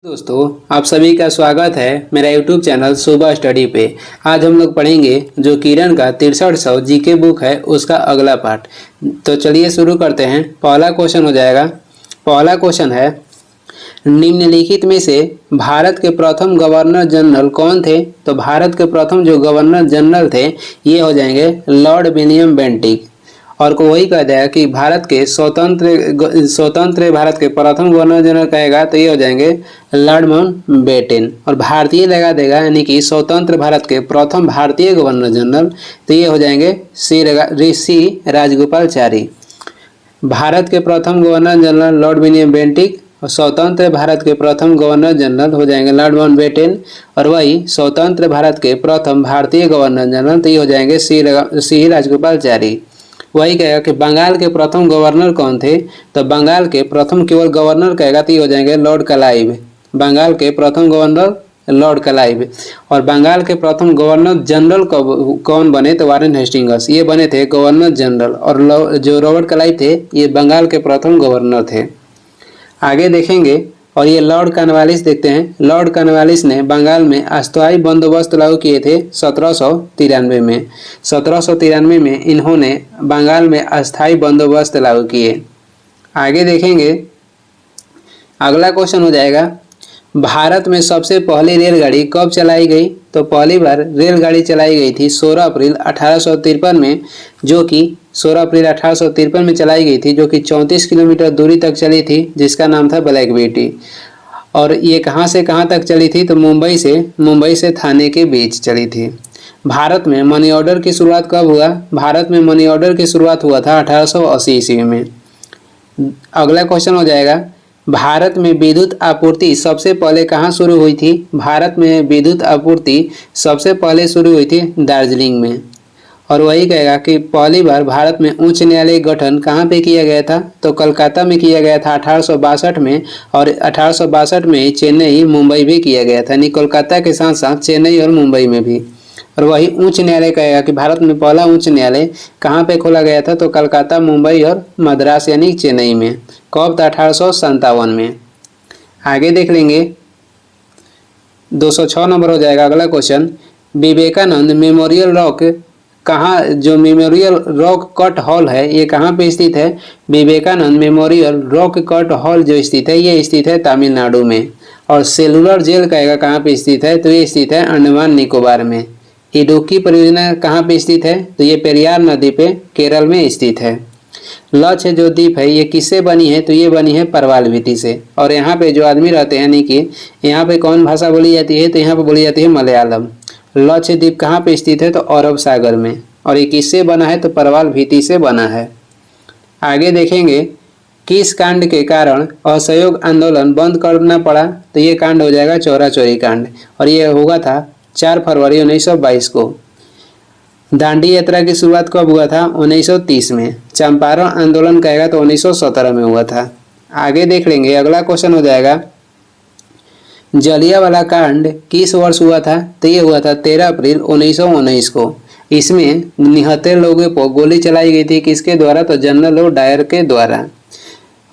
दोस्तों, आप सभी का स्वागत है मेरा YouTube चैनल सुबह स्टडी पे। आज हम लोग पढ़ेंगे जो किरण का 6300 जीके बुक है उसका अगला पार्ट। तो चलिए शुरू करते हैं। पहला क्वेश्चन हो जाएगा। पहला क्वेश्चन है, निम्नलिखित में से भारत के प्रथम गवर्नर जनरल कौन थे? तो भारत के प्रथम जो गवर्नर जनरल थे ये हो जाएंगे लॉर्ड विलियम बेंटिक। और को वही कह जाएगा कि भारत के स्वतंत्र भारत के प्रथम गवर्नर जनरल कहेगा तो ये हो जाएंगे लॉर्ड माउंटबेटन। और भारतीय लगा देगा यानी कि स्वतंत्र भारत के प्रथम भारतीय गवर्नर जनरल तो ये हो जाएंगे सी राजगोपालाचारी। भारत के प्रथम governor general Lord William Bentinck और स्वतंत्र भारत के प्रथम गवर्नर जनरल हो जाएंगे लॉर्ड माउंटबेटन। और वही स्वतंत्र भारत के प्रथम भारतीय गवर्नर जनरल तो ये हो जाएंगे सी राजगोपालाचारी। वही कहेगा कि बंगाल के प्रथम गवर्नर कौन थे? तो बंगाल के प्रथम केवल गवर्नर कहेगा तो ये हो जाएंगे लॉर्ड क्लाइव। बंगाल के प्रथम गवर्नर लॉर्ड क्लाइव। और बंगाल के प्रथम गवर्नर जनरल कौन बने? तो वारेन हेस्टिंग्स ये बने थे गवर्नर जनरल। और जो रॉबर्ट क्लाइव थे ये बंगाल के प्रथम गवर्नर थे। आगे देखेंगे और ये लॉर्ड कॉर्नवालिस देखते हैं। लॉर्ड कॉर्नवालिस ने बंगाल में अस्थायी बंदोबस्त लागू किए थे 1793 में। 1793 में इन्होंने बंगाल में अस्थायी बंदोबस्त लागू किए। आगे देखेंगे, अगला क्वेश्चन हो जाएगा, भारत में सबसे पहली रेलगाड़ी कब चलाई गई? तो पहली बार रेलगाड़ी चलाई गई थी 16 अप्रैल 1853 में, जो कि 16 अप्रैल 1853 में चलाई गई थी, जो कि 34 किलोमीटर दूरी तक चली थी, जिसका नाम था ब्लैक बेटी। और ये कहाँ से कहाँ तक चली थी? तो मुंबई से थाने के बीच चली थी। भारत में मनी ऑर्डर की शुरुआत कब हुआ? भारत में मनी ऑर्डर की शुरुआत हुआ था 1880 ईस्वी में। अगला क्वेश्चन हो जाएगा, भारत में विद्युत आपूर्ति सबसे पहले कहाँ शुरू हुई थी? भारत में विद्युत आपूर्ति सबसे पहले शुरू हुई थी दार्जिलिंग में। और वही कहेगा कि पहली बार भारत में उच्च न्यायालय गठन कहाँ पे किया गया था? तो कलकत्ता में किया गया था 1862 में। और 1862 में चेन्नई मुंबई भी किया गया था, यानी कोलकाता के साथ साथ चेन्नई और मुंबई में भी। और वही उच्च न्यायालय कहेगा कि भारत में पहला उच्च न्यायालय कहाँ पे खोला गया था? तो कलकत्ता, मुंबई और मद्रास यानी चेन्नई में। कब था? 1857 में। आगे देख लेंगे, 206 नंबर हो जाएगा अगला क्वेश्चन। विवेकानंद मेमोरियल रॉक कहाँ, जो मेमोरियल रॉक कट हॉल है ये कहाँ पे स्थित है? Vivekananda memorial rock cut hall जो स्थित है ये स्थित है तमिलनाडु में। और सेलुलर जेल कहेगा कहाँ पे स्थित है? तो ये स्थित है अंडमान निकोबार में। इडुक्की परियोजना कहाँ पे स्थित है? तो ये पेरियार नदी पे केरल में स्थित है। लक्ष्य जो द्वीप है ये किससे बनी है? तो ये बनी है परवाल भित्ति से। और यहाँ पे जो आदमी रहते हैं यानी कि यहाँ पे कौन भाषा बोली जाती है? तो यहाँ पे बोली जाती है मलयालम। लक्ष्य द्वीप कहाँ पे स्थित है? तो अरब सागर में। और ये किससे बना है? तो परवाल भित्ति से बना है। आगे देखेंगे, किस कांड के कारण असहयोग आंदोलन बंद करना पड़ा? तो ये कांड हो जाएगा चौरा चौरी कांड। और ये हुआ था 4 फरवरी 1922 को। दांडी यात्रा की शुरुआत कब हुआ था? 1930 में। चंपारण आंदोलन कहेगा तो 1917 में हुआ था। आगे देख लेंगे, अगला क्वेश्चन हो जाएगा, जलियांवाला कांड किस वर्ष हुआ था? तो ये हुआ था 13 अप्रैल 1919 को। इसमें 79 लोगों पर गोली चलाई गई थी, किसके द्वारा? तो जनरल डायर के द्वारा।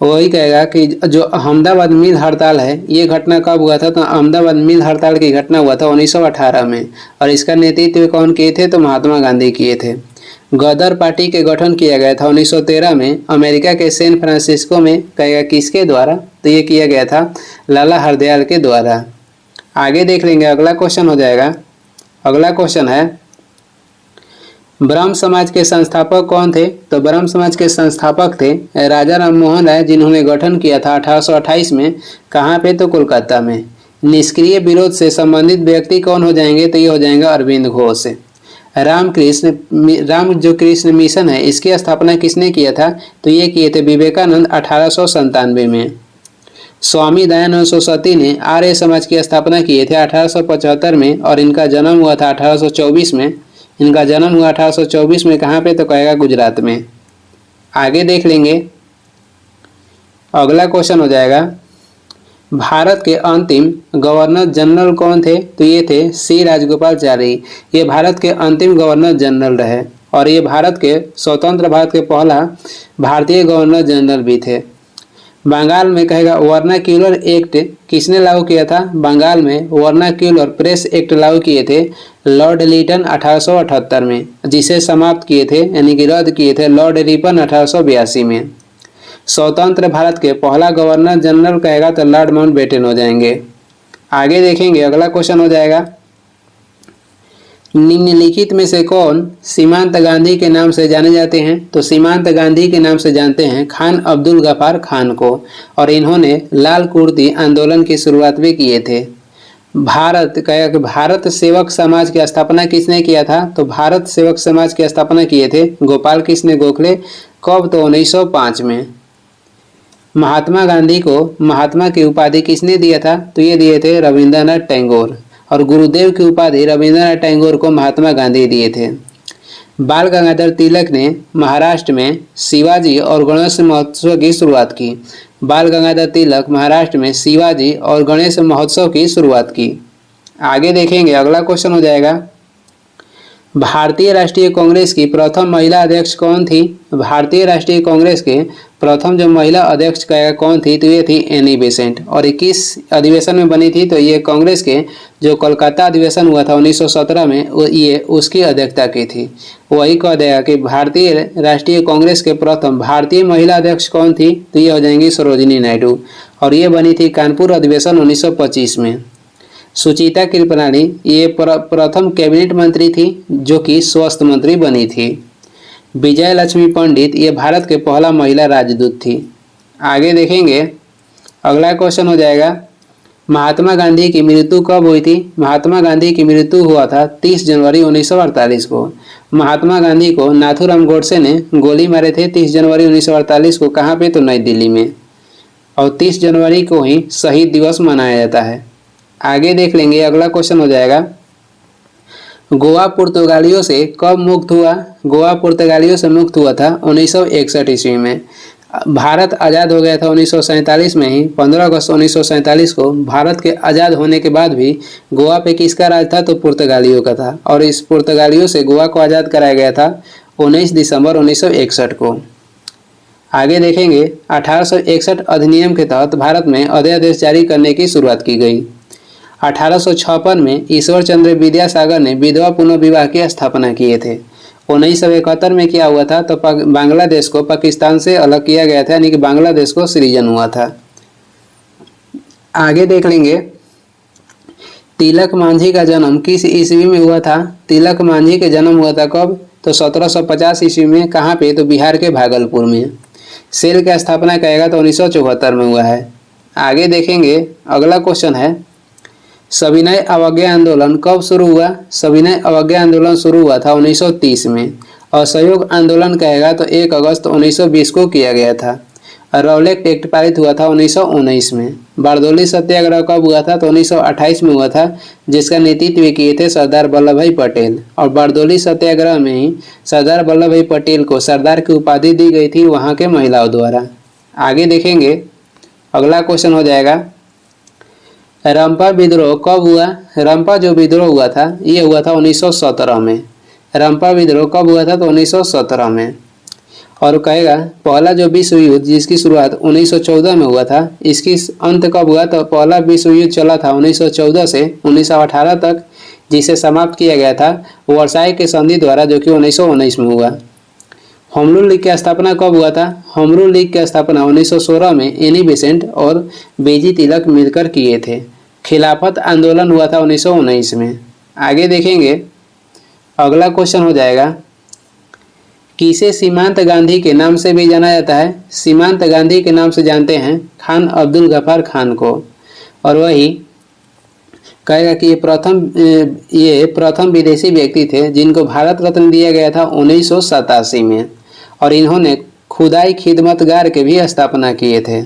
वही कहेगा कि जो अहमदाबाद मिल हड़ताल है ये घटना कब हुआ था? तो अहमदाबाद मिल हड़ताल की घटना हुआ था 1918 में। और इसका नेतृत्व कौन किए थे? तो महात्मा गांधी किए थे। गदर पार्टी के गठन किया गया था 1913 में अमेरिका के सैन फ्रांसिस्को में, कहेगा किसके द्वारा? तो ये किया गया था लाला हरदयाल के द्वारा। आगे देख लेंगे, अगला क्वेश्चन हो जाएगा। अगला क्वेश्चन है, ब्रह्म समाज के संस्थापक कौन थे? तो ब्रह्म समाज के संस्थापक थे राजा राम मोहन राय, जिन्होंने गठन किया था 1828 में। कहाँ पे? तो कोलकाता में। निष्क्रिय विरोध से संबंधित व्यक्ति कौन हो जाएंगे? तो ये हो जाएंगे अरविंद घोष। राम जो कृष्ण मिशन है इसकी स्थापना किसने किया था? तो ये किए थे विवेकानंद 1897 में। स्वामी दयानंद सरस्वती ने आर्य समाज की स्थापना किए थे 1875 में। और इनका जन्म हुआ था 1824 में। इनका जन्म हुआ 1824 में। कहाँ पे? तो कहेगा गुजरात में। आगे देख लेंगे, अगला क्वेश्चन हो जाएगा, भारत के अंतिम गवर्नर जनरल कौन थे? तो ये थे सी राजगोपालाचारी। ये भारत के अंतिम गवर्नर जनरल रहे। और ये भारत के स्वतंत्र भारत के पहला भारतीय गवर्नर जनरल भी थे। बंगाल में कहेगा वर्नाक्यूलर एक्ट किसने लागू किया था? बंगाल में वर्नाक्यूलर प्रेस एक्ट लागू किए थे लॉर्ड लिटन 1878 में, जिसे समाप्त किए थे यानी कि रद्द किए थे लॉर्ड रिपन 1882 में। स्वतंत्र भारत के पहला गवर्नर जनरल कहेगा तो लॉर्ड माउंटबेटन हो जाएंगे। आगे देखेंगे, अगला क्वेश्चन हो जाएगा, निम्नलिखित में से कौन सीमांत गांधी के नाम से जाने जाते हैं? तो सीमांत गांधी के नाम से जानते हैं खान अब्दुल गफार खान को, और इन्होंने लाल कुर्ती आंदोलन की शुरुआत भी किए थे। भारत सेवक समाज की स्थापना किसने किया था? तो भारत सेवक समाज की स्थापना किए थे गोपाल कृष्ण गोखले। कब? तो 1905 में। महात्मा गांधी को महात्मा की उपाधि किसने दिया था? तो ये दिए थे रविंद्रनाथ टैगोर, और गुरुदेव की उपाधि रविंद्रनाथ टैगोर को महात्मा गांधी दिए थे। बाल गंगाधर तिलक ने महाराष्ट्र में शिवाजी और गणेश महोत्सव की शुरुआत की। बाल गंगाधर तिलक महाराष्ट्र में शिवाजी और गणेश महोत्सव की शुरुआत की। आगे देखेंगे, अगला क्वेश्चन हो जाएगा, भारतीय राष्ट्रीय कांग्रेस की प्रथम महिला अध्यक्ष कौन थी? भारतीय राष्ट्रीय कांग्रेस के प्रथम जो महिला अध्यक्ष कौन थी? तो ये थी एनी बेसेंट, और 21 अधिवेशन में बनी थी। तो ये कांग्रेस के जो कोलकाता अधिवेशन हुआ था 1917 में, ये उसकी अध्यक्षता की थी। वही कह देगा कि भारतीय राष्ट्रीय कांग्रेस के प्रथम भारतीय महिला अध्यक्ष कौन थी? तो ये हो जाएंगी सरोजिनी नायडू, और ये बनी थी कानपुर अधिवेशन 1925 में। सुचिता कृपलानी ये प्रथम कैबिनेट मंत्री थी जो कि स्वास्थ्य मंत्री बनी थी। विजय लक्ष्मी पंडित ये भारत के पहला महिला राजदूत थी। आगे देखेंगे, अगला क्वेश्चन हो जाएगा, महात्मा गांधी की मृत्यु कब हुई थी? महात्मा गांधी की मृत्यु हुआ था 30 जनवरी 1948 को। महात्मा गांधी को नाथूराम गोडसे ने गोली मारे थे 30 जनवरी 1948 को। कहाँ पे? तो नई दिल्ली में, और 30 जनवरी को ही शहीद दिवस मनाया जाता है। आगे देख लेंगे, अगला क्वेश्चन हो जाएगा, गोवा पुर्तगालियों से कब मुक्त हुआ? गोवा पुर्तगालियों से मुक्त हुआ था 1961 ईस्वी में। भारत आज़ाद हो गया था 1947 में ही। 15 अगस्त 1947 को भारत के आज़ाद होने के बाद भी गोवा पे किसका राज था? तो पुर्तगालियों का था, और इस पुर्तगालियों से गोवा को आज़ाद कराया गया था 19 दिसंबर 1961 को। आगे देखेंगे, 1861 अधिनियम के तहत भारत में अध्यादेश जारी करने की शुरुआत की गई। 1856 में ईश्वर चंद्र विद्यासागर ने विधवा पुनर्विवाह की स्थापना किए थे। 1971 में क्या हुआ था? तो बांग्लादेश को पाकिस्तान से अलग किया गया था, यानी कि बांग्लादेश को सृजन हुआ था। आगे देख लेंगे, तिलक मांझी का जन्म किस ईस्वी में हुआ था? तिलक मांझी के जन्म हुआ था कब? तो 1750 ईस्वी में। कहाँ पे? तो बिहार के भागलपुर में। सेल की स्थापना कहेगा तो 1974 में हुआ है। आगे देखेंगे, अगला क्वेश्चन है, सविनय अवज्ञा आंदोलन कब शुरू हुआ? सविनय अवज्ञा आंदोलन शुरू हुआ था 1930 में। असहयोग आंदोलन कहेगा तो 1 अगस्त 1920 को किया गया था। रौलेट एक्ट पारित हुआ था 1919 में। बारदोली सत्याग्रह कब हुआ था? तो 1928 में हुआ था, जिसका नेतृत्व किए थे सरदार वल्लभ भाई पटेल। और बारदोली सत्याग्रह में ही सरदार वल्लभ भाई पटेल को सरदार की उपाधि दी गई थी वहाँ के महिलाओं द्वारा। आगे देखेंगे, अगला क्वेश्चन हो जाएगा, रंपा विद्रोह कब हुआ? रंपा जो विद्रोह हुआ था ये हुआ था 1917 में। रंपा विद्रोह कब हुआ था? तो 1917 में। और कहेगा पहला जो विश्व युद्ध जिसकी शुरुआत 1914 में हुआ था, इसकी अंत कब हुआ? तो पहला विश्व युद्ध चला था 1914 से 1918 तक, जिसे समाप्त किया गया था वर्साई के संधि द्वारा, जो कि 1919 में हुआ। होम रूल लीग की स्थापना कब हुआ था? होम रूल लीग की स्थापना 1916 में एनी बेसेंट और बेजी तिलक मिलकर किए थे। खिलाफत आंदोलन हुआ था 1919 में। आगे देखेंगे, अगला क्वेश्चन हो जाएगा, किसे सीमांत गांधी के नाम से भी जाना जाता है? सीमांत गांधी के नाम से जानते हैं खान अब्दुल गफार खान को। और वही कहेगा कि ये प्रथम विदेशी व्यक्ति थे जिनको भारत रत्न दिया गया था 1987 में, और इन्होंने खुदाई खिदमतगार के भी स्थापना किए थे।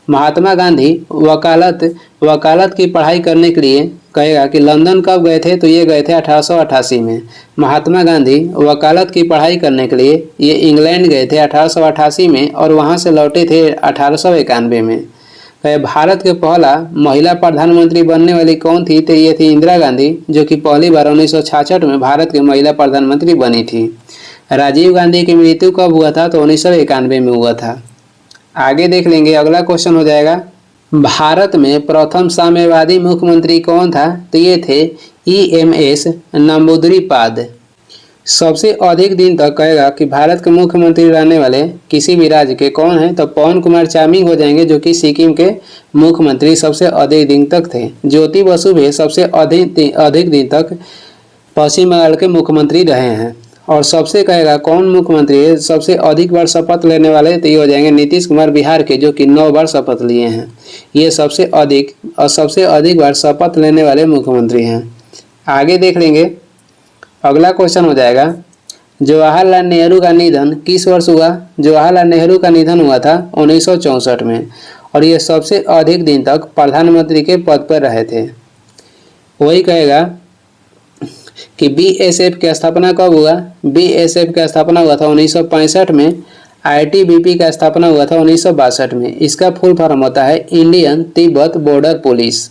महात्मा गांधी वकालत की पढ़ाई करने के लिए कहेगा कि लंदन कब गए थे? तो ये गए थे 1888 में। महात्मा गांधी वकालत की पढ़ाई करने के लिए ये इंग्लैंड गए थे 1888 में, और वहाँ से लौटे थे 1891 में। भारत के पहला महिला प्रधानमंत्री बनने वाली कौन थी? तो ये थी इंदिरा गांधी, जो कि पहली बार 1966 में भारत की महिला प्रधानमंत्री बनी थी। राजीव गांधी की मृत्यु कब हुआ था? तो 1991 में हुआ था। आगे देख लेंगे, अगला क्वेश्चन हो जाएगा, भारत में प्रथम साम्यवादी मुख्यमंत्री कौन था? तो ये थे EMS नंबूदरीपाद। सबसे अधिक दिन तक कहेगा कि भारत के मुख्यमंत्री रहने वाले किसी भी राज्य के कौन है? तो पवन कुमार चामिंग हो जाएंगे, जो कि सिक्किम के मुख्यमंत्री सबसे अधिक दिन तक थे। ज्योति बसु भी सबसे अधिक दिन तक पश्चिम बंगाल के मुख्यमंत्री रहे हैं। और सबसे कहेगा कौन मुख्यमंत्री है सबसे अधिक बार शपथ लेने वाले? तो ये हो जाएंगे नीतीश कुमार बिहार के, जो कि 9 बार शपथ लिए हैं। ये सबसे अधिक बार शपथ लेने वाले मुख्यमंत्री हैं। आगे देख लेंगे, अगला क्वेश्चन हो जाएगा, जवाहरलाल नेहरू का निधन किस वर्ष हुआ? जवाहरलाल नेहरू का निधन हुआ था 1964 में, और ये सबसे अधिक दिन तक प्रधानमंत्री के पद पर रहे थे। वही कहेगा कि BSF की स्थापना कब हुआ? BSF की स्थापना हुआ था 1965 में। ITBP का स्थापना हुआ था 1962 में। इसका फुल फॉर्म होता है Indian Tibet border police.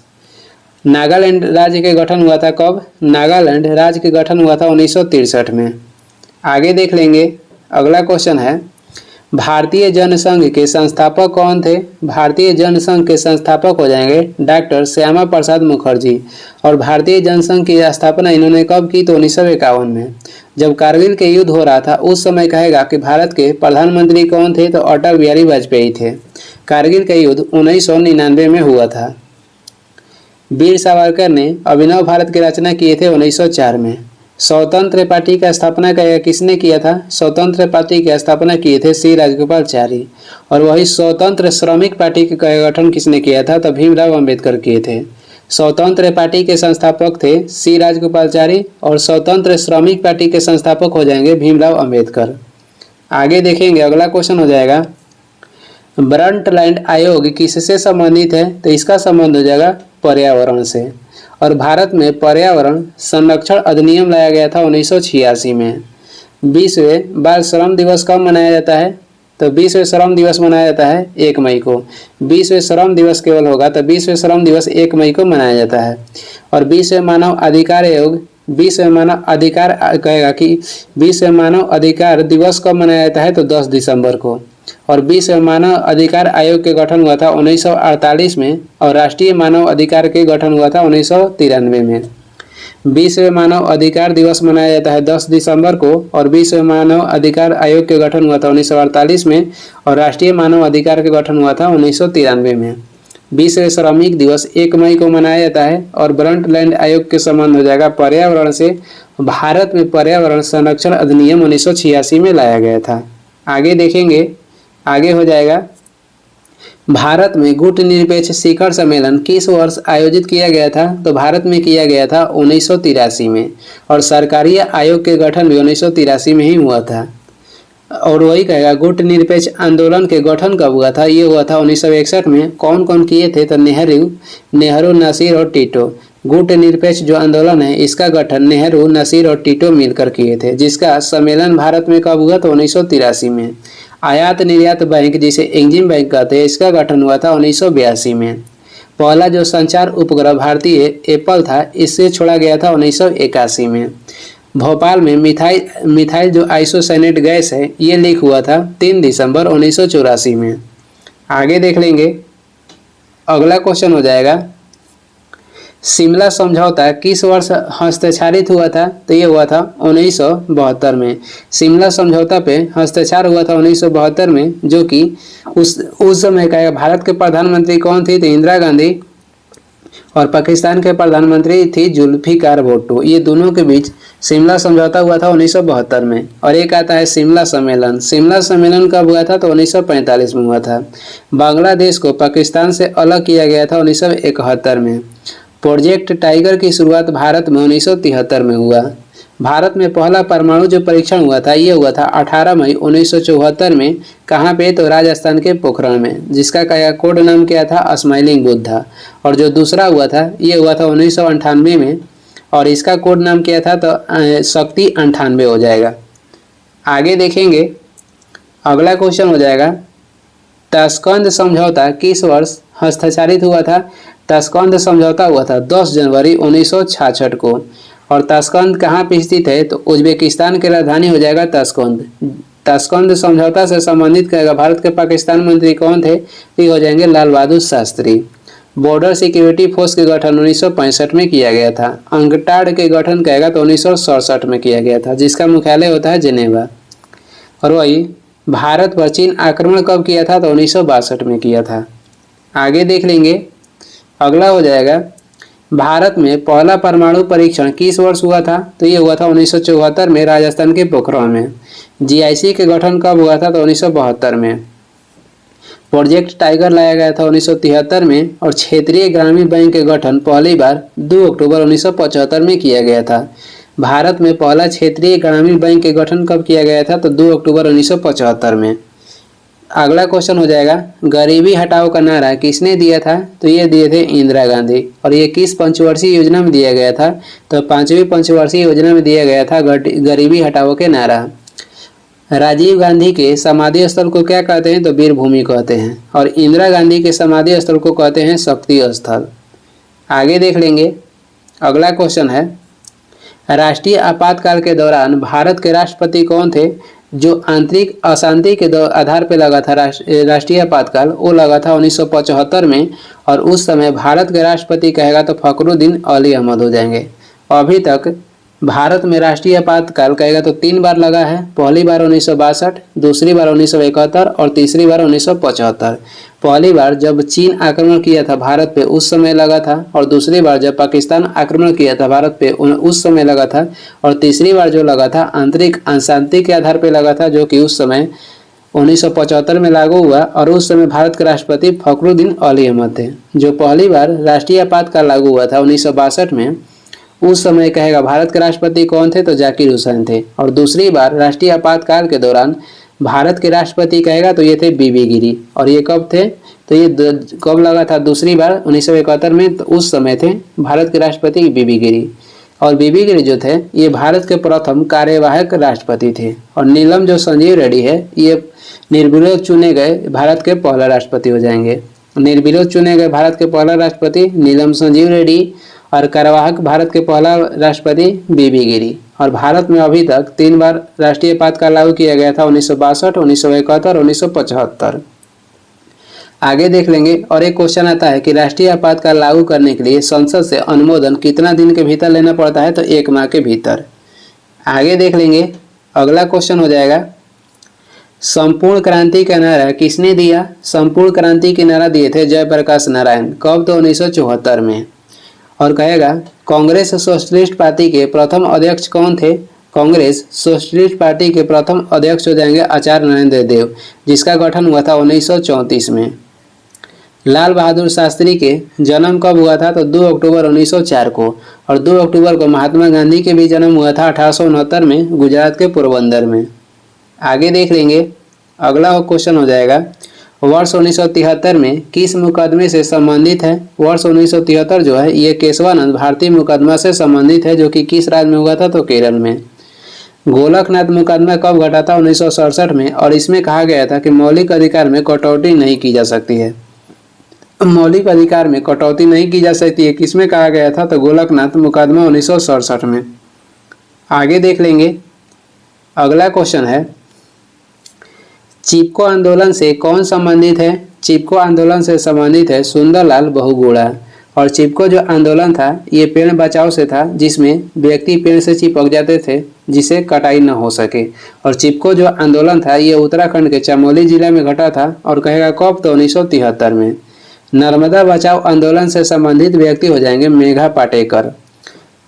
Nagaland राज्य के गठन हुआ था कब? नागालैंड राज्य के गठन हुआ था 1963 में। आगे देख लेंगे, अगला क्वेश्चन है, भारतीय जनसंघ के संस्थापक कौन थे? भारतीय जनसंघ के संस्थापक हो जाएंगे डॉक्टर श्यामा प्रसाद मुखर्जी। और भारतीय जनसंघ की स्थापना इन्होंने कब की? तो 1951 में, जब कारगिल के युद्ध हो रहा था। उस समय कहेगा कि भारत के प्रधानमंत्री कौन थे? तो अटल बिहारी वाजपेयी थे। कारगिल का युद्ध 1999 में हुआ था। वीर सावरकर ने अभिनव भारत की रचना किए थे 1904 में। स्वतंत्र पार्टी का स्थापना किसने किया था? स्वतंत्र पार्टी की स्थापना किए थे सी राजगोपालचारी। और वही स्वतंत्र श्रमिक पार्टी का गठन किसने किया था? तो भीमराव अंबेडकर किए थे। स्वतंत्र पार्टी के संस्थापक थे सी राजगोपालचारी, और स्वतंत्र श्रमिक पार्टी के संस्थापक हो जाएंगे भीमराव अंबेडकर। आगे देखेंगे, अगला क्वेश्चन हो जाएगा, ब्रंटलैंड आयोग किससे संबंधित है? तो इसका संबंध हो जाएगा पर्यावरण से। और भारत में पर्यावरण संरक्षण अधिनियम लाया गया था 1986 में। 20वें बाल श्रम दिवस कब मनाया जाता है? तो 20वें श्रम दिवस मनाया जाता है 1 मई को। 20वें श्रम दिवस केवल होगा, तो 20वें श्रम दिवस 1 मई को मनाया जाता है। और 20वें मानव अधिकार आयोग 20वें मानव अधिकार कहेगा कि 20वें मानव अधिकार दिवस कब मनाया जाता है? तो 10 दिसंबर को। और 20वें मानव अधिकार आयोग के गठन हुआ था 1948 में, और राष्ट्रीय मानव अधिकार के गठन हुआ था 1993 में। 20वें मानव अधिकार दिवस मनाया जाता है 10 दिसंबर को, और 20वें मानव अधिकार आयोग के गठन हुआ था 1948 में, और राष्ट्रीय मानव अधिकार के गठन हुआ था 1993 में। 20वें श्रमिक दिवस 1 मई को मनाया जाता है। और ब्रंटलैंड आयोग के संबंध हो जाएगा पर्यावरण से। भारत में पर्यावरण संरक्षण अधिनियम 1986 में लाया गया था। आगे देखेंगे, आगे हो जाएगा, भारत में गुटनिरपेक्ष शिखर सम्मेलन किस वर्ष आयोजित किया गया था? तो भारत में किया गया था 1983 में। और सरकारी आयोग के गठन भी 1983 में ही हुआ था। और वही कहेगा गुटनिरपेक्ष आंदोलन के गठन कब हुआ था? ये हुआ था 1961 में। कौन कौन किए थे? तो नेहरू, नासिर और टीटो। गुटनिरपेक्ष जो आंदोलन है इसका गठन नेहरू, नासिर और टीटो मिलकर किए थे, जिसका सम्मेलन भारत में कब हुआ? तो 1983 में। आयात निर्यात बैंक, जिसे एग्जिम बैंक कहते हैं, इसका गठन हुआ था 1982 में। पहला जो संचार उपग्रह भारतीय एप्पल था, इससे छोड़ा गया था 1981 में। भोपाल में मिथाइल जो आइसोसाइनेट गैस है, ये लीक हुआ था 3 दिसंबर 1984 में। आगे देख लेंगे, अगला क्वेश्चन हो जाएगा, शिमला समझौता किस वर्ष हस्ताक्षरित हुआ था? तो ये हुआ था 1972 में। शिमला समझौता पे हस्ताक्षर हुआ था 1972 में, जो कि उस समय का भारत के प्रधानमंत्री कौन थी? तो इंदिरा गांधी, और पाकिस्तान के प्रधानमंत्री थी जुल्फिकार भुट्टो। ये दोनों के बीच शिमला समझौता हुआ था 1972 में। और एक आता है शिमला सम्मेलन। शिमला सम्मेलन कब हुआ था? तो 1945 में हुआ था। बांग्लादेश को पाकिस्तान से अलग किया गया था 1971 में। प्रोजेक्ट टाइगर की शुरुआत भारत में 1973 में हुआ। भारत में पहला परमाणु जो परीक्षण हुआ था, ये हुआ था 18 मई 1974 में। कहाँ पे? तो राजस्थान के पोखरण में, जिसका कोड नाम क्या था? स्माइलिंग बुद्धा। और जो दूसरा हुआ था, ये हुआ था 1998 में, और इसका कोड नाम क्या था? तो शक्ति 98 हो जाएगा। आगे देखेंगे, अगला क्वेश्चन हो जाएगा, ताशकंद समझौता किस वर्ष हस्ताक्षरित हुआ था? ताशकंद समझौता हुआ था 10 जनवरी 1966 को। और ताशकंद कहाँ पे स्थित है? तो उज्बेकिस्तान की राजधानी हो जाएगा ताशकंद। ताशकंद समझौता से संबंधित कहेगा भारत के पाकिस्तान मंत्री कौन थे? ये हो जाएंगे Lal Bahadur Shastri. Border security force के गठन 1965 में किया गया था। अंकटाड के गठन कहेगा तो 1967 में किया गया था, जिसका मुख्यालय होता है जिनेवा। और वही भारत पर चीन आक्रमण कब किया था? तो 1962 में किया था। आगे देख लेंगे, अगला हो जाएगा भारत में पहला परमाणु परीक्षण किस वर्ष हुआ था? तो ये हुआ था 1974 में राजस्थान के पोखरण में। जीआईसी के गठन कब हुआ था? तो 1972 में। प्रोजेक्ट टाइगर लाया गया था 1973 में। और क्षेत्रीय ग्रामीण बैंक के गठन पहली बार 2 अक्टूबर 1975 में किया गया था। भारत में पहला क्षेत्रीय ग्रामीण बैंक के गठन कब किया गया था? तो 2 अक्टूबर 1975 में। अगला क्वेश्चन हो जाएगा गरीबी हटाओ का नारा किसने दिया था? तो ये दिए थे इंदिरा गांधी। और ये किस पंचवर्षीय योजना में दिया गया था? तो 5वीं पंचवर्षीय योजना में दिया गया था गरीबी हटाओ के नारा। राजीव गांधी के समाधि स्थल को क्या कहते हैं? तो वीर भूमि कहते हैं। और इंदिरा गांधी के समाधि स्थल को कहते हैं शक्ति स्थल। आगे देख लेंगे, अगला क्वेश्चन है राष्ट्रीय आपातकाल के दौरान भारत के राष्ट्रपति कौन थे? जो आंतरिक अशांति के आधार पर लगा था राष्ट्रीय आपातकाल, वो लगा था 1975 में। और उस समय भारत के राष्ट्रपति कहेगा तो फखरुद्दीन अली अहमद हो जाएंगे। अभी तक भारत में राष्ट्रीय आपातकाल कहेगा तो 3 बार लगा है। पहली बार 1962, दूसरी बार 1971 और तीसरी बार 1975। पहली बार जब चीन आक्रमण किया था भारत पे उस समय लगा था। और दूसरी बार जब पाकिस्तान आक्रमण किया था भारत पे उस समय लगा था। और तीसरी बार जो लगा था आंतरिक अशांति के आधार पर लगा था, जो कि उस समय 1975 में लागू हुआ। और उस समय भारत के राष्ट्रपति फखरुद्दीन अली अहमद थे। जो पहली बार राष्ट्रीय आपातकाल लागू हुआ था 1962 में, उस समय कहेगा भारत के राष्ट्रपति कौन थे? तो जाकिर हुसैन थे। और दूसरी बार राष्ट्रीय आपातकाल के दौरान भारत के राष्ट्रपति कहेगा तो ये थे बीबी गिरी। और ये कब थे? तो ये कब लगा था? दूसरी बार 1971 में। तो उस समय थे भारत के राष्ट्रपति बीबी गिरी। और बीबी गिरी जो थे ये भारत के प्रथम कार्यवाहक राष्ट्रपति थे। और नीलम जो संजीव रेड्डी है ये निर्विरोध चुने गए भारत के पहला राष्ट्रपति हो जाएंगे। निर्विरोध चुने गए भारत के पहला राष्ट्रपति नीलम संजीव रेड्डी। और कार्यवाहक भारत के पहला राष्ट्रपति बीबी गिरी। और भारत में अभी तक 3 बार राष्ट्रीय आपातकाल लागू किया गया था 1962, 1971, 1975। आगे देख लेंगे, और एक क्वेश्चन आता है कि राष्ट्रीय आपातकाल लागू करने के लिए संसद से अनुमोदन कितना दिन के भीतर लेना पड़ता है? तो 1 माह के भीतर। आगे देख लेंगे, अगला क्वेश्चन हो जाएगा संपूर्ण क्रांति का नारा किसने दिया? संपूर्ण क्रांति के नारा दिए थे जयप्रकाश नारायण। कब? तो 1974 में। और कहेगा कांग्रेस सोशलिस्ट पार्टी के प्रथम अध्यक्ष कौन थे? कांग्रेस सोशलिस्ट पार्टी के प्रथम अध्यक्ष हो जाएंगे आचार्य नरेंद्र देव, जिसका गठन हुआ था 1934 में। लाल बहादुर शास्त्री के जन्म कब हुआ था? तो 2 अक्टूबर 1904 को। और 2 अक्टूबर को महात्मा गांधी के भी जन्म हुआ था 1869 में गुजरात के पोरबंदर में। आगे देख लेंगे, अगला क्वेश्चन हो जाएगा वर्ष 1973 में किस मुकदमे से संबंधित है? वर्ष 1973 जो है ये केशवानंद भारती मुकदमा से संबंधित है, जो कि किस राज्य में हुआ था? तो केरल में। गोलकनाथ मुकदमा कब घटा था? 1967 में। और इसमें कहा गया था कि मौलिक अधिकार में कटौती नहीं की जा सकती है। मौलिक अधिकार में कटौती नहीं की जा सकती है किसमें कहा गया था? तो गोलकनाथ मुकदमा 1967 में। आगे देख लेंगे, अगला क्वेश्चन है चिपको आंदोलन से कौन संबंधित है? चिपको आंदोलन से संबंधित है सुंदरलाल बहुगुणा। और चिपको जो आंदोलन था ये पेड़ बचाओ से था, जिसमें व्यक्ति पेड़ से चिपक जाते थे जिसे कटाई न हो सके। और चिपको जो आंदोलन था ये उत्तराखंड के चमोली जिले में घटा था। और कहेगा कब? तो 1973 में। नर्मदा बचाओ आंदोलन से संबंधित व्यक्ति हो जाएंगे मेघा पाटेकर।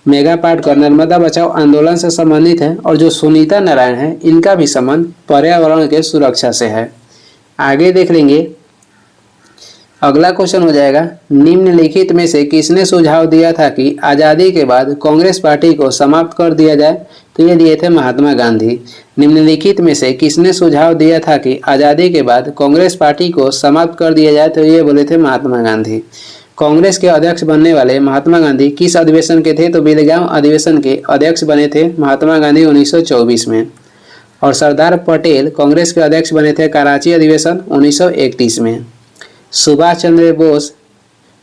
मेघा पाटकर नर्मदा बचाओ आंदोलन से संबंधित है। और जो सुनीता नारायण है इनका भी संबंध पर्यावरण के सुरक्षा से है। आगे देख लेंगे, अगला क्वेश्चन हो जाएगा निम्नलिखित में से किसने सुझाव दिया था कि आज़ादी के बाद कांग्रेस पार्टी को समाप्त कर दिया जाए? तो ये दिए थे महात्मा गांधी। निम्नलिखित में से किसने सुझाव दिया था कि आज़ादी के बाद कांग्रेस पार्टी को समाप्त कर दिया जाए? तो ये बोले थे महात्मा गांधी। कांग्रेस के अध्यक्ष बनने वाले महात्मा गांधी किस अधिवेशन के थे? तो बेलगाम अधिवेशन के अध्यक्ष बने थे महात्मा गांधी 1924 में। और सरदार पटेल कांग्रेस के अध्यक्ष बने थे कराची अधिवेशन 1931 में। सुभाष चंद्र बोस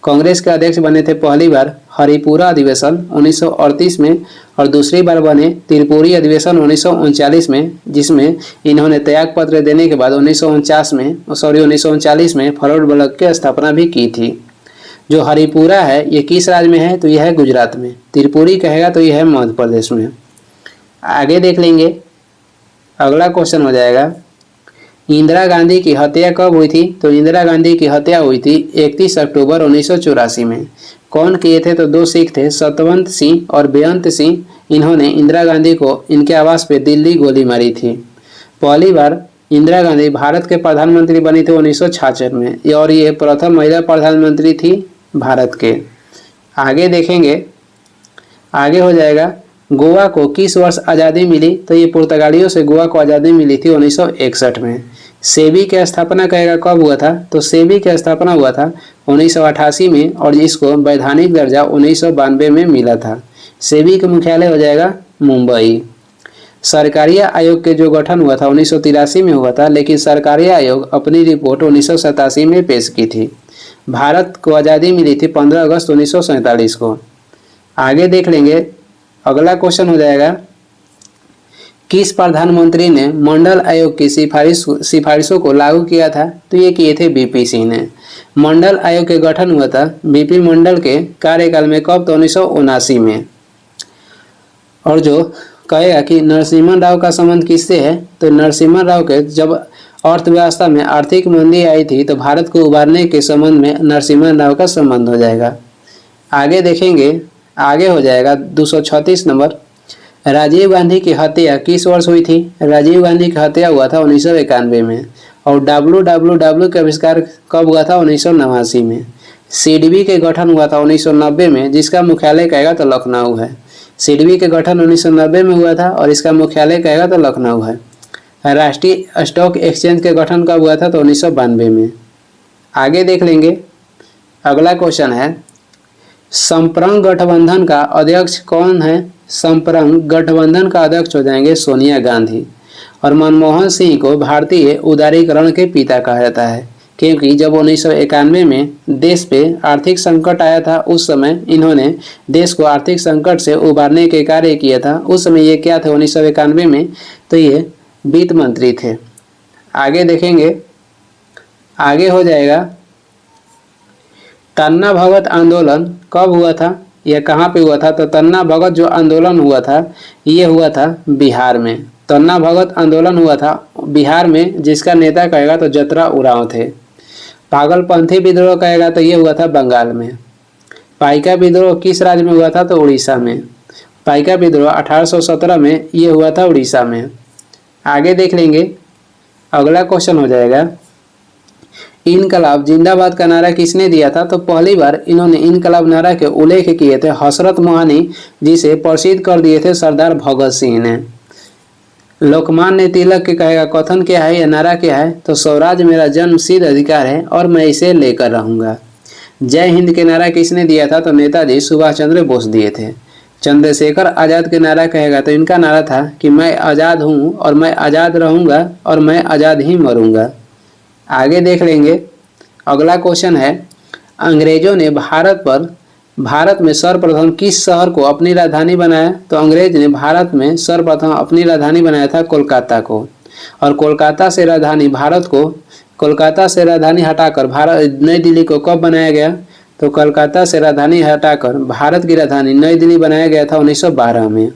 कांग्रेस के अध्यक्ष बने थे पहली बार हरिपुरा अधिवेशन 1938 में और दूसरी बार बने त्रिपुरी अधिवेशन 1939 में, जिसमें इन्होंने त्याग पत्र देने के बाद 1939 में फॉरवर्ड ब्लॉक की स्थापना भी की थी। जो हरिपुरा है ये किस राज्य में है? तो यह है गुजरात में। त्रिपुरी कहेगा तो यह है मध्य प्रदेश में। आगे देख लेंगे, अगला क्वेश्चन हो जाएगा, इंदिरा गांधी की हत्या कब हुई थी? तो इंदिरा गांधी की हत्या हुई थी 31 अक्टूबर 1984 में। कौन किए थे? तो दो सिख थे, सतवंत सिंह और बेअंत सिंह। इन्होंने इंदिरा गांधी को इनके आवास पे दिल्ली गोली मारी थी। पहली बार इंदिरा गांधी भारत के प्रधानमंत्री बनी थी 1966 में और ये प्रथम महिला प्रधानमंत्री थी भारत के। आगे देखेंगे, आगे हो जाएगा, गोवा को किस वर्ष आज़ादी मिली? तो ये पुर्तगालियों से गोवा को आज़ादी मिली थी 1961 में। सेबी की स्थापना कहेगा कब हुआ था? तो सेबी की स्थापना हुआ था 1988 में और इसको वैधानिक दर्जा 1992 में मिला था। सेबी का मुख्यालय हो जाएगा मुंबई। सरकारी आयोग के जो गठन हुआ था 1983 में हुआ था, लेकिन सरकारी आयोग अपनी रिपोर्ट 1987 में पेश की थी। भारत को आज़ादी मिली थी 15 अगस्त 1947 को। आगे देख लेंगे, अगला क्वेश्चन हो जाएगा, किस प्रधानमंत्री ने मंडल आयोग की सिफारिशों को लागू किया था? तो ये किए थे बीपी सिंह ने। मंडल आयोग के गठन हुआ था बीपी मंडल के कार्यकाल में कब? तो 1979 में। और जो कहेगा कि नरसिम्हा राव का संबंध किससे है? तो नरसिम्हा राव के जब अर्थव्यवस्था में आर्थिक मंदी आई थी तो भारत को उबारने के संबंध में नरसिम्हा राव का संबंध हो जाएगा। आगे देखेंगे, आगे हो जाएगा 236 नंबर, राजीव गांधी की हत्या किस वर्ष हुई थी? राजीव गांधी की हत्या हुआ था 1991 में। और WWW का आविष्कार कब हुआ था? 1989 में। सिडबी के गठन हुआ था 1990 में, जिसका मुख्यालय कहेगा तो लखनऊ है। सिडबी के गठन 1990 में हुआ था और इसका मुख्यालय कहेगा तो लखनऊ है। राष्ट्रीय स्टॉक एक्सचेंज के गठन कब हुआ था? तो 1992 में। आगे देख लेंगे, अगला क्वेश्चन है, संप्रंग गठबंधन का अध्यक्ष कौन है? संप्रंग गठबंधन का अध्यक्ष हो जाएंगे सोनिया गांधी। और मनमोहन सिंह को भारतीय उदारीकरण के पिता कहा जाता है, क्योंकि जब 1991 में देश पे आर्थिक संकट आया था उस समय इन्होंने देश को आर्थिक संकट से उबारने के कार्य किया था। उस समय ये क्या थे 1991 में? तो ये वित्त मंत्री थे। आगे देखेंगे, आगे हो जाएगा, तन्ना भगत आंदोलन कब हुआ था? यह कहाँ पे हुआ था? तो तन्ना भगत जो आंदोलन हुआ था ये हुआ था बिहार में। तन्ना भगत आंदोलन हुआ था बिहार में, जिसका नेता कहेगा तो जतरा उरांव थे। पागलपंथी विद्रोह कहेगा तो ये हुआ था बंगाल में। पाइका विद्रोह किस राज्य में हुआ था? तो उड़ीसा में। पाइका विद्रोह 1817 में ये हुआ था उड़ीसा में। आगे देख लेंगे, अगला क्वेश्चन हो जाएगा, इनकलाब जिंदाबाद का नारा किसने दिया था? तो पहली बार इन्होंने इनकलाब नारा के उल्लेख किए थे हसरत मोहानी, जिसे प्रसिद्ध कर दिए थे सरदार भगत सिंह ने। लोकमान्य तिलक के कहेगा कथन क्या है, यह नारा क्या है? तो स्वराज मेरा जन्मसिद्ध अधिकार है और मैं इसे लेकर रहूंगा। जय हिंद के नारा किसने दिया था? तो नेताजी सुभाष चंद्र बोस दिए थे। चंद्रशेखर आजाद के नारा कहेगा तो इनका नारा था कि मैं आज़ाद हूँ और मैं आज़ाद रहूंगा और मैं आज़ाद ही मरूंगा। आगे देख लेंगे, अगला क्वेश्चन है, अंग्रेजों ने भारत में सर्वप्रथम किस शहर को अपनी राजधानी बनाया? तो अंग्रेज ने भारत में सर्वप्रथम अपनी राजधानी बनाया था कोलकाता को। और कोलकाता से राजधानी हटाकर भारत नई दिल्ली को कब बनाया गया? तो कोलकाता से राजधानी हटाकर भारत की राजधानी नई दिल्ली बनाया गया था 1912 में।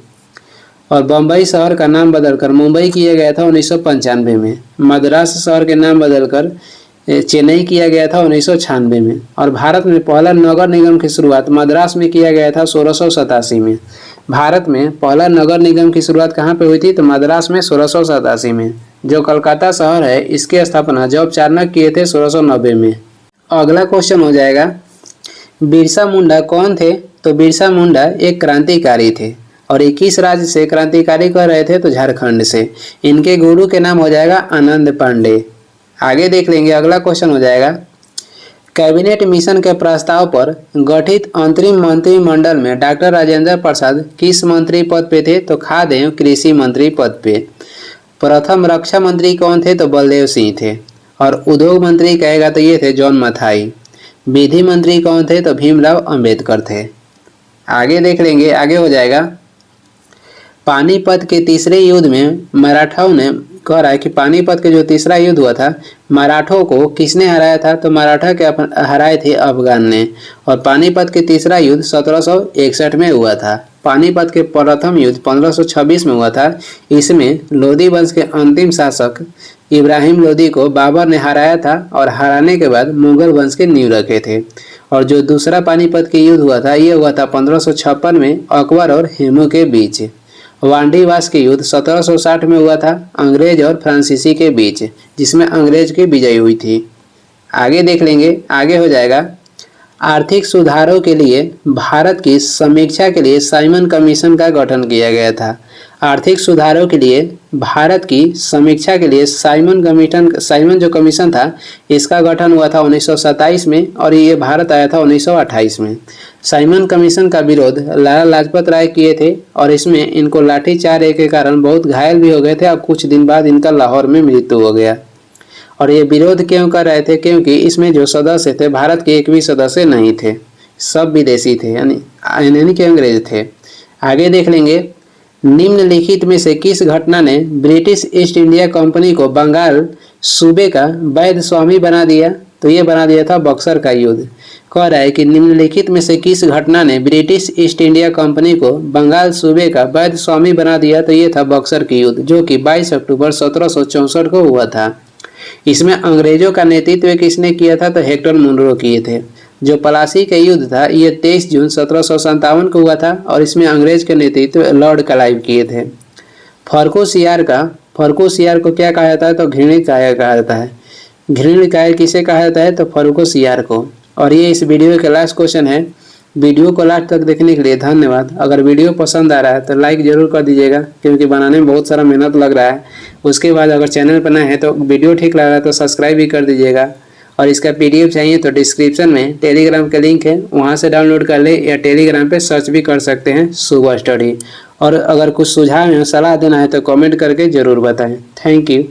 और बम्बई शहर का नाम बदलकर मुंबई किया गया था 1995 में। मद्रास शहर के नाम बदलकर चेन्नई किया गया था 1996 में। और भारत में पहला नगर निगम की शुरुआत मद्रास में किया गया था 1687 में। भारत में पहला नगर निगम की शुरुआत कहाँ पे हुई थी? तो मद्रास में 1687 में। जो कलकत्ता शहर है इसकी स्थापना जॉब चाणक्य किए थे 1690 में। अगला क्वेश्चन हो जाएगा, बिरसा मुंडा कौन थे? तो बिरसा मुंडा एक क्रांतिकारी थे और 21 राज्य से क्रांतिकारी कर रहे थे, तो झारखंड से। इनके गुरु के नाम हो जाएगा आनंद पांडे। आगे देख लेंगे, अगला क्वेश्चन हो जाएगा, कैबिनेट मिशन के प्रस्ताव पर गठित अंतरिम मंत्रिमंडल में डॉक्टर राजेंद्र प्रसाद किस मंत्री पद पे थे? तो खाद्य एवं कृषि मंत्री पद पे। प्रथम रक्षा मंत्री कौन थे? तो बलदेव सिंह थे। और उद्योग मंत्री कहेगा तो ये थे जॉन मथाई। विधि मंत्री कौन थे? तो भीमराव अंबेडकर थे। आगे देख लेंगे, आगे हो जाएगा। पानीपत के तीसरे युद्ध में मराठाओं ने, कह रहा है कि पानीपत के जो तीसरा युद्ध हुआ था, मराठों को किसने हराया था? तो मराठा के हराए थे अफगान ने। और पानीपत के तीसरा युद्ध 1761 में हुआ था। पानीपत के प्रथम युद्ध 1526 में हुआ था। इसमें लोधी वंश के अंतिम शासक इब्राहिम लोधी को बाबर ने हराया था और हराने के बाद मुगल वंश के नींव रखे थे। और जो दूसरा पानीपत के युद्ध हुआ था, ये हुआ था 1556 में अकबर और हेमू के बीच। वांडीवास के युद्ध 1760 में हुआ था अंग्रेज और फ्रांसीसी के बीच, जिसमें अंग्रेज की विजय हुई थी। आगे देख लेंगे, आगे हो जाएगा। आर्थिक सुधारों के लिए भारत की समीक्षा के लिए साइमन कमीशन का गठन किया गया था। आर्थिक सुधारों के लिए भारत की समीक्षा के लिए साइमन जो कमीशन था, इसका गठन हुआ था 1927 में और ये भारत आया था 1928 में। साइमन कमीशन का विरोध लाला लाजपत राय किए थे और इसमें इनको लाठीचार्ज के कारण बहुत घायल भी हो गए थे और कुछ दिन बाद इनका लाहौर में मृत्यु हो गया। और ये विरोध क्यों कर रहे थे? क्योंकि इसमें जो सदस्य थे, भारत के एक भी सदस्य नहीं थे, सब विदेशी थे, यानी कि अंग्रेज थे। आगे देख लेंगे। निम्नलिखित में से किस घटना ने ब्रिटिश ईस्ट इंडिया कंपनी को बंगाल सूबे का वैध स्वामी बना दिया? तो ये बना दिया था बक्सर का युद्ध। कह रहा है कि निम्नलिखित में से किस घटना ने ब्रिटिश ईस्ट इंडिया कंपनी को बंगाल सूबे का वैध स्वामी बना दिया? तो ये था बक्सर की युद्ध, जो कि 22 अक्टूबर 1764 को हुआ था। इसमें अंग्रेजों का नेतृत्व किसने किया था? तो हेक्टर मुनरो किए थे। जो पलासी का युद्ध था, ये 23 जून 1757 को हुआ था और इसमें अंग्रेज के नेतृत्व लॉर्ड क्लाइव किए थे। फर्रुखसियार को क्या कहा जाता है? तो घृणित कायर कहा जाता है। घृणित कायर किसे कहा जाता है? तो फर्रुखसियार को। और ये इस वीडियो का लास्ट क्वेश्चन है। वीडियो को लास्ट तक देखने के लिए धन्यवाद। अगर वीडियो पसंद आ रहा है तो लाइक जरूर कर दीजिएगा, क्योंकि बनाने में बहुत सारा मेहनत लग रहा है। उसके बाद अगर चैनल पर नए हैं तो वीडियो ठीक लग रहा है तो सब्सक्राइब भी कर दीजिएगा। और इसका PDF चाहिए तो डिस्क्रिप्शन में टेलीग्राम का लिंक है, वहाँ से डाउनलोड कर ले, या टेलीग्राम पे सर्च भी कर सकते हैं सुबह स्टडी। और अगर कुछ सुझाव या सलाह देना है तो कमेंट करके ज़रूर बताएं। Thank you.